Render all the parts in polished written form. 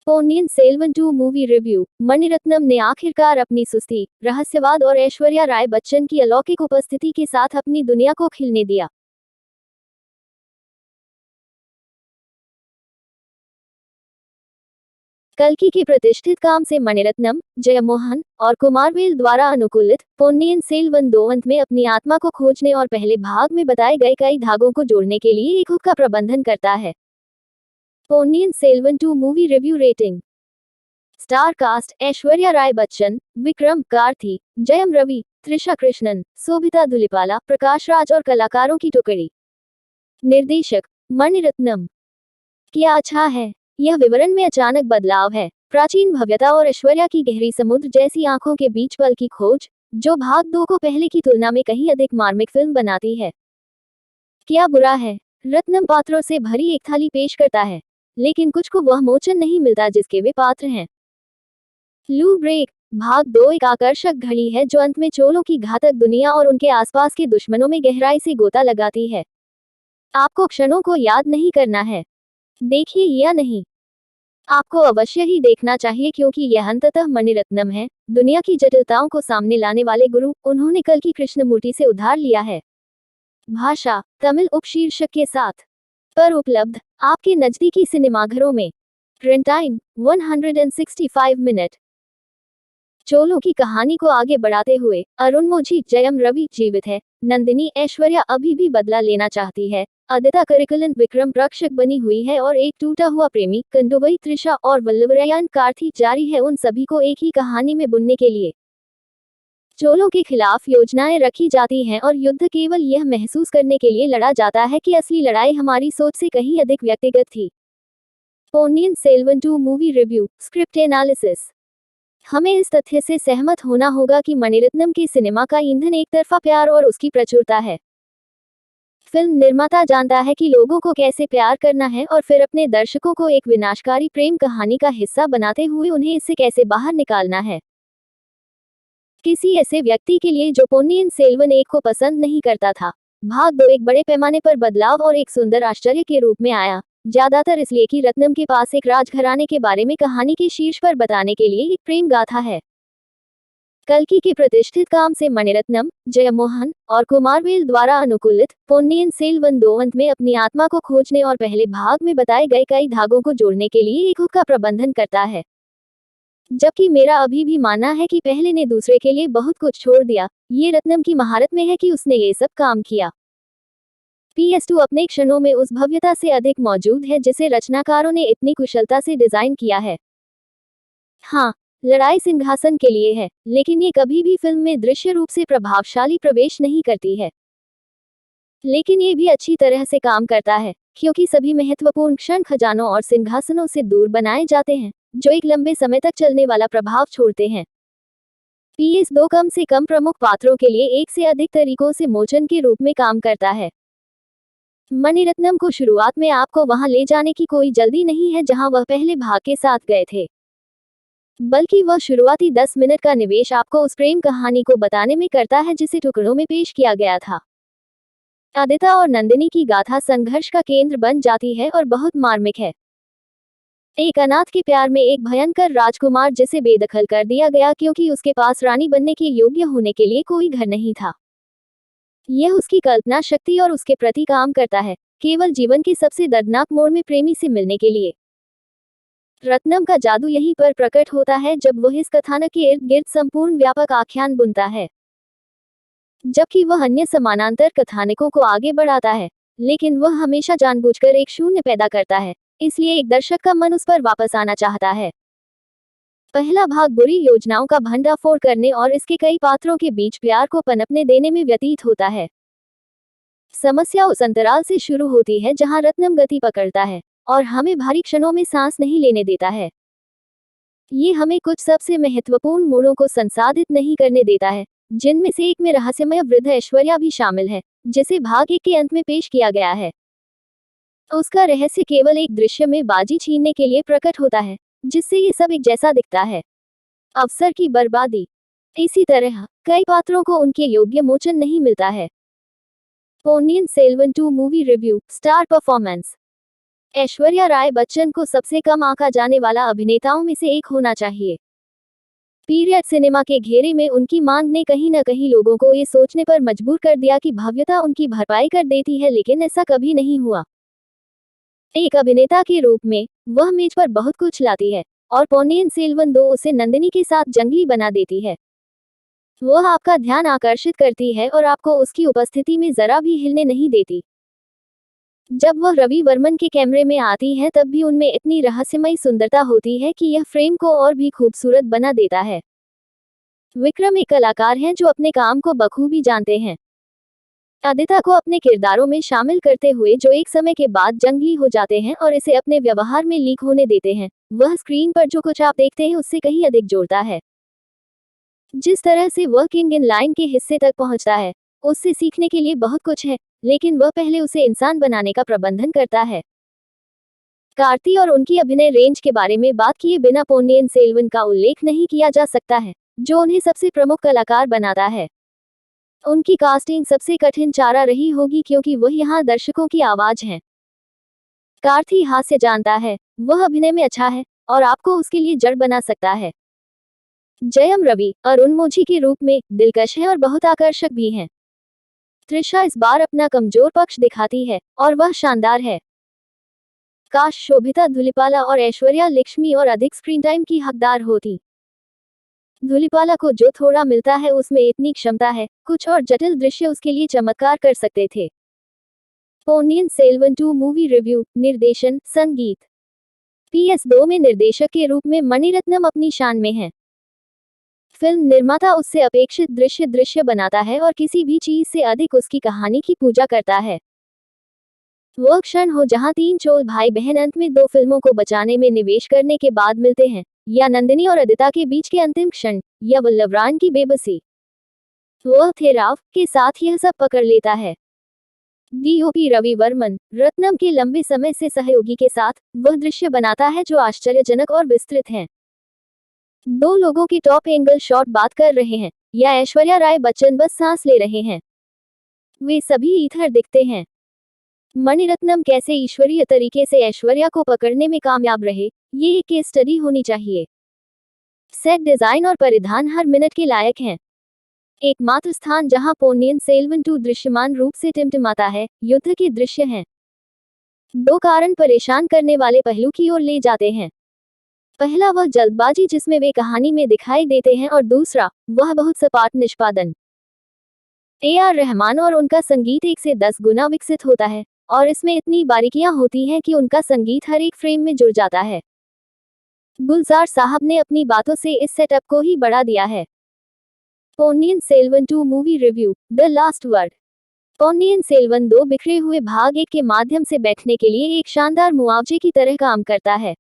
Ponniyin Selvan 2 movie review. Maniratnam ने आखिरकार अपनी सुस्ती, रहस्यवाद और ऐश्वर्या राय बच्चन की अलौकिक उपस्थिति के साथ अपनी दुनिया को खिलने दिया। कल्कि के प्रतिष्ठित काम से मणिरत्नम, जयमोहन और कुमारवेल द्वारा अनुकूलित पोन्नियन सेल्वन 2 अंत में अपनी आत्मा को खोजने और पहले भाग में बताए गए कई धागों को जोड़ने के लिए एक हुक का प्रबंधन करता है। Ponniyin Selvan 2 movie review rating. Star cast: Aishwarya Rai Bachchan, Vikram, Karthi, Jayam Ravi, Trisha Krishnan, Sobhita Dhulipala, Prakash Raj और कलाकारों की टुकड़ी। निर्देशक: मणिरत्नम। क्या अच्छा है। यह विवरण में अचानक बदलाव है। प्राचीन भव्यता और ऐश्वर्या की गहरी समुद्र जैसी आंखों के बीच पल की खोज, जो भाग 2 को पहले की तुलना में कहीं अधिक मार्मिक फिल्म बनाती है। क्या बुरा है। रत्नम पात्रों से भरी एक थाली पेश करता है, लेकिन कुछ को वह मोचन नहीं मिलता जिसके वे पात्र हैं। लू ब्रेक: भाग 2 एक आकर्षक घड़ी है जो अंत में चोलों की घातक दुनिया और उनके आसपास के दुश्मनों में गहराई से गोता लगाती है। आपको क्षणों को याद नहीं करना है। देखिए या नहीं, आपको अवश्य ही देखना चाहिए क्योंकि यह अंततः मणिरत्नम है, दुनिया की जटिलताओं को सामने लाने वाले गुरु। उन्होंने कल्कि कृष्णमूर्ति से उधार लिया है। भाषा: तमिल उपशीर्षक के साथ। पर उपलब्ध आपके नजदीकी सिनेमाघरों में। Run time 165 minute. चोलों की कहानी को आगे बढ़ाते हुए अरुणमोझी, जयम रवि जीवित है, नंदिनी, ऐश्वर्या अभी भी बदला लेना चाहती है, अदिता करिकुलन, विक्रम रक्षक बनी हुई है और एक टूटा हुआ प्रेमी, कंदुवई, त्रिशा और वल्लभरायन कार्ति जारी है उन सभी को एक ही कहानी में बुनने के लिए। चोलों के खिलाफ योजनाएं रखी जाती हैं और युद्ध केवल यह महसूस करने के लिए लड़ा जाता है कि असली लड़ाई हमारी सोच से कहीं अधिक व्यक्तिगत थी। Ponniyin Selvan 2 movie review. Script analysis. हमें इस तथ्य से सहमत होना होगा कि मणिरत्नम के सिनेमा का ईंधन एक तरफा प्यार और उसकी प्रचुरता है। फिल्म निर्माता जानता है कि लोगों को कैसे प्यार करना है और फिर अपने दर्शकों को एक विनाशकारी प्रेम कहानी का हिस्सा बनाते हुए उन्हें इससे कैसे बाहर निकालना है। किसी ऐसे व्यक्ति के लिए जो पोन्नियन सेल्वन 1 को पसंद नहीं करता था, भाग 2 एक बड़े पैमाने पर बदलाव और एक सुंदर आश्चर्य के रूप में आया, ज्यादातर इसलिए कि रत्नम के पास एक राजघराने के बारे में कहानी के शीर्ष पर बताने के लिए एक प्रेम गाथा है। कल्कि के प्रतिष्ठित काम से मणिरत्नम, जयमोहन और कुमारवेल द्वारा अनुकूलित पोन्नियन सेल्वन 2 अंत में अपनी आत्मा को खोजने और पहले भाग में बताए गए कई धागों को जोड़ने के लिए एक हुक का प्रबंधन करता है। जबकि मेरा अभी भी मानना है कि पहले ने दूसरे के लिए बहुत कुछ छोड़ दिया, ये रत्नम की महारत में है कि उसने ये सब काम किया। PS2 अपने क्षणों में उस भव्यता से अधिक मौजूद है जिसे रचनाकारों ने इतनी कुशलता से डिजाइन किया है। हाँ, लड़ाई सिंहासन के लिए है, लेकिन ये कभी भी फिल्म में दृश्य रूप से प्रभावशाली प्रवेश नहीं करती है। लेकिन ये भी अच्छी तरह से काम करता है, क्योंकि सभी महत्वपूर्ण क्षण खजानों और सिंहासनों से दूर बनाए जाते हैं, जो एक लंबे समय तक चलने वाला प्रभाव छोड़ते हैं। PS2 कम से कम प्रमुख पात्रों के लिए एक से अधिक तरीकों से मोचन के रूप में काम करता है। मणिरत्नम को शुरुआत में आपको वहां ले जाने की कोई जल्दी नहीं है जहां वह पहले भाग के साथ गए थे, बल्कि वह शुरुआती 10 मिनट का निवेश आपको उस प्रेम कहानी को बताने में करता है जिसे टुकड़ों में पेश किया गया था। आदिता और नंदिनी की गाथा संघर्ष का केंद्र बन जाती है और बहुत मार्मिक है। एक अनाथ के प्यार में एक भयंकर राजकुमार जिसे बेदखल कर दिया गया क्योंकि उसके पास रानी बनने के योग्य होने के लिए कोई घर नहीं था। यह उसकी कल्पना शक्ति और उसके प्रति काम करता है, केवल जीवन के सबसे दर्दनाक मोड़ में प्रेमी से मिलने के लिए। रत्नम का जादू यहीं पर प्रकट होता है जब वह इस कथानक के इर्द गिर्द संपूर्ण व्यापक आख्यान बुनता है, जबकि वह अन्य समानांतर कथानकों को आगे बढ़ाता है, लेकिन वह हमेशा जानबूझकर एक शून्य पैदा करता है, इसलिए एक दर्शक का मन उस पर वापस आना चाहता है। पहला भाग बुरी योजनाओं का भंडाफोड़ करने और इसके कई पात्रों के बीच प्यार को पनपने देने में व्यतीत होता है। समस्या उस अंतराल से शुरू होती है जहां रत्नम गति पकड़ता है और हमें भारी क्षणों में सांस नहीं लेने देता है। ये हमें कुछ सबसे महत्वपूर्ण मोड़ों को संसाधित नहीं करने देता है, जिनमें से एक में रहस्यमय वृद्ध ऐश्वर्या भी शामिल है, जिसे भाग 1 के अंत में पेश किया गया है। उसका रहस्य केवल एक दृश्य में बाजी छीनने के लिए प्रकट होता है, जिससे ये सब एक जैसा दिखता है। अवसर की बर्बादी। इसी तरह कई पात्रों को उनके योग्य मोचन नहीं मिलता है। Ponniyin Selvan 2 movie review. Star performance. Aishwarya Rai Bachchan को सबसे कम आंका जाने वाला अभिनेताओं में से एक होना चाहिए। पीरियड सिनेमा के घेरे में उनकी मांग ने कहीं न कहीं लोगों को ये सोचने पर मजबूर कर दिया कि भव्यता उनकी भरपाई कर देती है, लेकिन ऐसा कभी नहीं हुआ। एक अभिनेता के रूप में वह मेज पर बहुत कुछ लाती है और पोन्नियिन सेल्वन 2 उसे नंदिनी के साथ जंगली बना देती है। वह आपका ध्यान आकर्षित करती है और आपको उसकी उपस्थिति में जरा भी हिलने नहीं देती। जब वह रवि वर्मन के कैमरे में आती है तब भी उनमें इतनी रहस्यमयी सुंदरता होती है कि यह फ्रेम को और भी खूबसूरत बना देता है। विक्रम एक कलाकार हैं जो अपने काम को बखूबी जानते हैं। आदित्य को अपने किरदारों में शामिल करते हुए जो एक समय के बाद जंगली हो जाते हैं और इसे अपने व्यवहार में लीक होने देते हैं, वह स्क्रीन पर जो कुछ आप देखते हैं उससे कहीं अधिक जोड़ता है। जिस तरह से वह किंग इन लाइन के हिस्से तक पहुंचता है, उससे सीखने के लिए बहुत कुछ है, लेकिन वह पहले उसे इंसान बनाने का प्रबंधन करता है। कार्ती और उनकी अभिनय रेंज के बारे में बात किए बिना पोन्नियिन सेल्वन का उल्लेख नहीं किया जा सकता है, जो उन्हें सबसे प्रमुख कलाकार बनाता है। उनकी कास्टिंग सबसे कठिन चारा रही होगी क्योंकि वह यहाँ दर्शकों की आवाज हैं। कार्ती हास्य जानता है, वह अभिनय में अच्छा है और आपको उसके लिए जड़ बना सकता है। जयम रवि अरुणमोझी के रूप में दिलकश है और बहुत आकर्षक भी हैं। त्रिशा इस बार अपना कमजोर पक्ष दिखाती है और वह शानदार है। काश शोभिता धुलिपाला और ऐश्वर्या लक्ष्मी और अधिक स्क्रीन टाइम की हकदार होती। धुलिपाला को जो थोड़ा मिलता है उसमें इतनी क्षमता है, कुछ और जटिल दृश्य उसके लिए चमत्कार कर सकते थे। पोन्नियिन सेल्वन 2 मूवी रिव्यू, निर्देशन, संगीत। PS2 में निर्देशक के रूप में मणिरत्नम अपनी शान में हैं। फिल्म निर्माता उससे अपेक्षित दृश्य बनाता है और किसी भी चीज से अधिक उसकी कहानी की पूजा करता है। वह क्षण हो जहां 3 चोल भाई बहन अंत में 2 फिल्मों को बचाने में निवेश करने के बाद मिलते हैं, या नंदिनी और आदित्य के बीच के अंतिम क्षण, या वल्लवरान की बेबसी। वह थे राव के साथ यह सब पकड़ लेता है। DOP रवि वर्मन रत्नम के लंबे समय से सहयोगी के साथ वह दृश्य बनाता है जो आश्चर्यजनक और विस्तृत हैं। 2 लोगों के टॉप एंगल शॉट बात कर रहे हैं, या ऐश्वर्या राय बच्चन बस सांस ले रहे हैं। वे सभी ईथर दिखते हैं। मणिरत्नम कैसे ईश्वरीय तरीके से ऐश्वर्या को पकड़ने में कामयाब रहे, ये एक केस स्टडी होनी चाहिए। सेट डिजाइन और परिधान हर मिनट के लायक हैं। एकमात्र स्थान जहां पोन्नियिन सेल्वन 2 दृश्यमान रूप से टिमटिमाता है, युद्ध के दृश्य हैं। 2 कारण परेशान करने वाले पहलू की ओर ले जाते हैं। पहला वह जल्दबाजी जिसमें वे कहानी में दिखाई देते हैं और दूसरा वह बहुत सपाट निष्पादन। AR रहमान और उनका संगीत 1 से 10 गुना विकसित होता है और इसमें इतनी बारीकियां होती हैं कि उनका संगीत हर एक फ्रेम में जुड़ जाता है। गुलजार साहब ने अपनी बातों से इस सेटअप को ही बढ़ा दिया है। Ponniyin Selvan 2 movie review, the last word. Ponniyin Selvan 2 बिखरे हुए भाग 1 के माध्यम से बैठने के लिए एक शानदार मुआवजे की तरह काम करता है।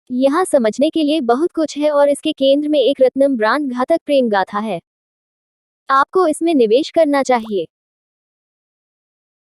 यहाँ समझने के लिए बहुत कुछ है और इसके केंद्र में एक रत्नम ब्रांड घातक प्रेम गाथा है। आपको इसमें निवेश करना चाहिए।